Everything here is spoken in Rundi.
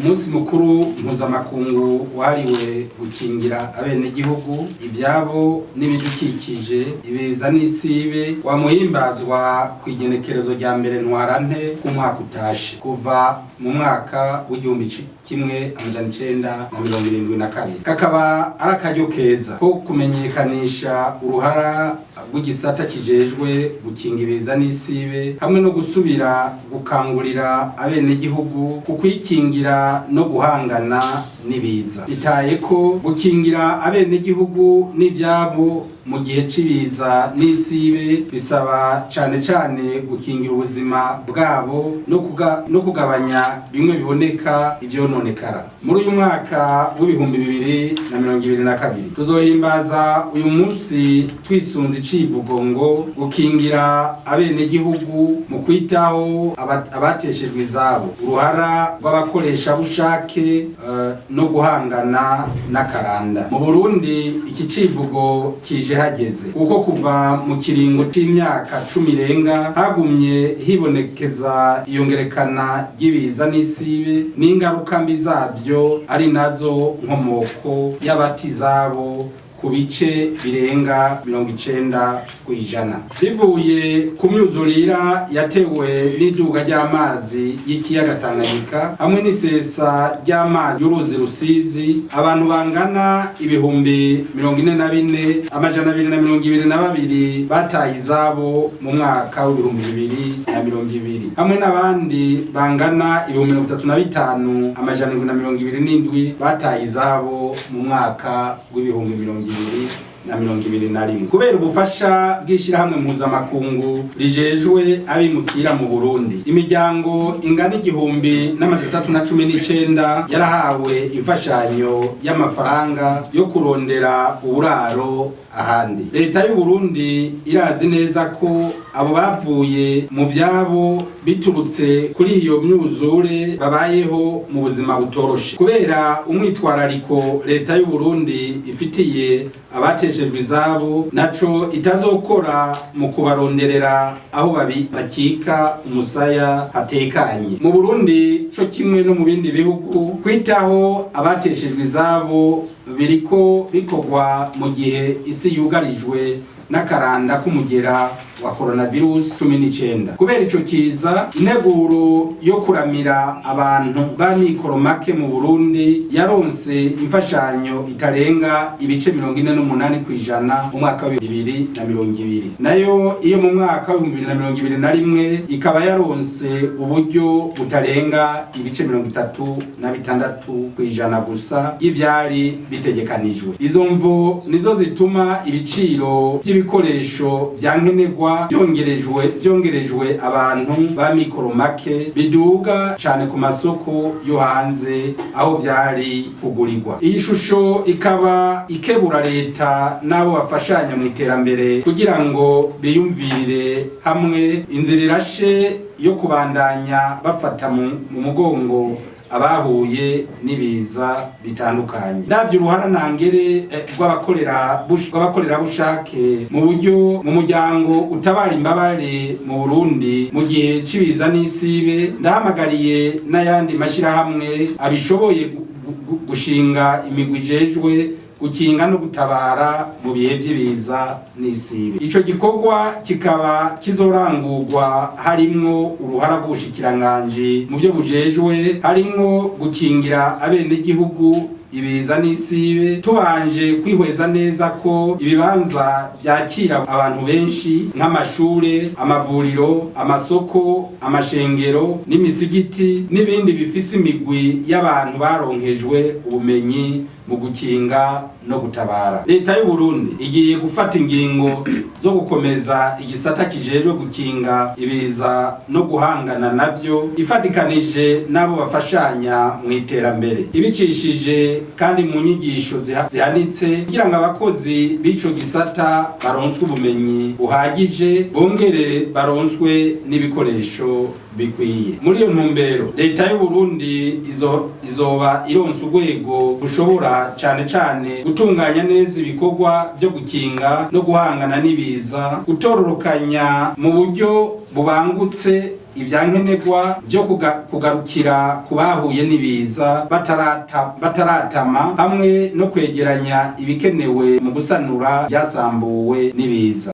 umunsi mukuru mpuzamakungu wahariwe gukingira abenegihugu ivyabo n'ibidukikije ibiza n'isibe wamuhimbazwa kw'igenekerezo rya mbere ntwarante k'umwaka utashe kuva mu mwaka w'1972 kakaba ari akaryo keza ko kumenyekanisha uruhara rw'igisata kijejwe gukinga ibiza n'isibe hamwe no gusubira gukangurira abenegihugu ku kwikingira no guhangana n'ibiza bitaye ko gukingira abenegihugu n'ivyabo mu gihe c'ibiza n'isibe bisaba cane gukingira ubuzima bwabo no kugabanya bimwe biboneka ivyononekara. Muri uyu mwaka w'2022 tuzohimbaza uyu munsi twisunze icivugo ngo gukingira abenegihugu mu kwitaho abateshejwe izabo, uruhara rw'abakoresha bushake no guhangana n'akaranda. Mu Burundi iki civugo kije hageze kuko kuva mu kiringo c'imyaka 10 irenga hagumye hibonekeza iyongerekana ry'ibiza n'isibe n'ingaruka mbi zavyo ari nazo nkomoko y'abatizabo ku bice birenga 90%. Bivuye ku myuzurira yatewe n'iduga ry'amazi y'ikiyaga Tanganyika hamwe n'isesa ry'amazi y'uruzi Rusizi, abantu bangana ibihumbi 44,222 bataye izabo mu mwaka w'2020 hamwe n'abandi bangana 35,127 bataye izabo mu mwaka w'2021 kubera ubufasha bw'ishirahamwe mpuzamakungu rijejwe abimukira mu Burundi. Imiryango ingana 1,319 yarahawe imfashanyo y'amafaranga yo kurondera uburaro ahandi. Leta y'u Burundi irazi neza ko abo bavuye mu vyabo biturutse kuri iyo myuzure babayeho mu buzima butoroshe. Kubera umwitwarariko leta y'u Burundi ifitiye abateshejwe izabo, naco itazokora mu kubaronderera aho bakika umusaya hatekanye. Mu Burundi co kimwe no mu bindi bihugu, kwitaho abateshejwe izabo biriko bikorwa mu gihe isi yugarijwe n'akaranda k'umugera wa coronavirus 19. Kubera ico kiza, integuro yo kuramira abantu b'amikoro make mu Burundi yaronse imfashanyo itarenga ibice 48% mu mwaka wa 2020. Nayo iyo mu mwaka wa 2021 ikaba yaronse uburyo butarenga ibice 36% gusa y'ivyari bitegekanijwe. Izo mvo nizo zituma ibiciro by'ibikoresho vyankenerwa vyongerejwe abantu ba mikoro make biduga cane ku masoko yo hanze aho vyari kugurirwa. Iyi shusho ikaba ikebura leta n'abo bafashanya mu iterambere kugira ngo biyumvirire hamwe inzira irashe yo kubandanya bafata mu mugongo abahuye n'ibiza bitandukanye. Ndavye uruhara ntangere rw'abakorera bushake mu buryo mu muryango utabara imbabare mu Burundi mu gihe c'ibiza n'isibe, ndahamagariye n'ayandi mashirahamwe abishoboye gushinga imigwi ijejwe gukinga no gutabara mu bihe by'ibiza n'isibe. Ico gikorwa kikaba kizorangurwa harimwo uruhara rw'ubushikiranganje mu byo bujejwe, harimwo gukingira abenegihugu ibiza n'isibe, tubanje kwihweza neza ko ibibanza byakira abantu benshi nk'amashure, amavuriro, amasoko, amashengero n'imisigiti n'ibindi bifise imigwi y'abantu baronkejwe ubumenyi mu gukinga no gutabara. Leta y'u Burundi igiye gufata ingingo zo gukomeza igisata kijejwe gukinga ibiza no guhangana navyo ifatikanije nabo bafashanya mu iterambere, ibicishije kandi mu nyigisho zihanitse kugira ngo abakozi b'ico gisata baronswe ubumenyi buhagije, bongere baronswe n'ibikoresho bikwiye. Muri iyo ntumbero leta y'u Burundi izoba ironsa urwego rushobora cane cane gutunganya neza ibikorwa byo gukinga no guhangana n'ibiza, gutororokanya mu buryo bubangutse ivyankenerwa vyo kugarukira kubahuye n'ibiza bataratama, hamwe no kwegeranya ibikenewe mu gusanura byasambuwe n'ibiza.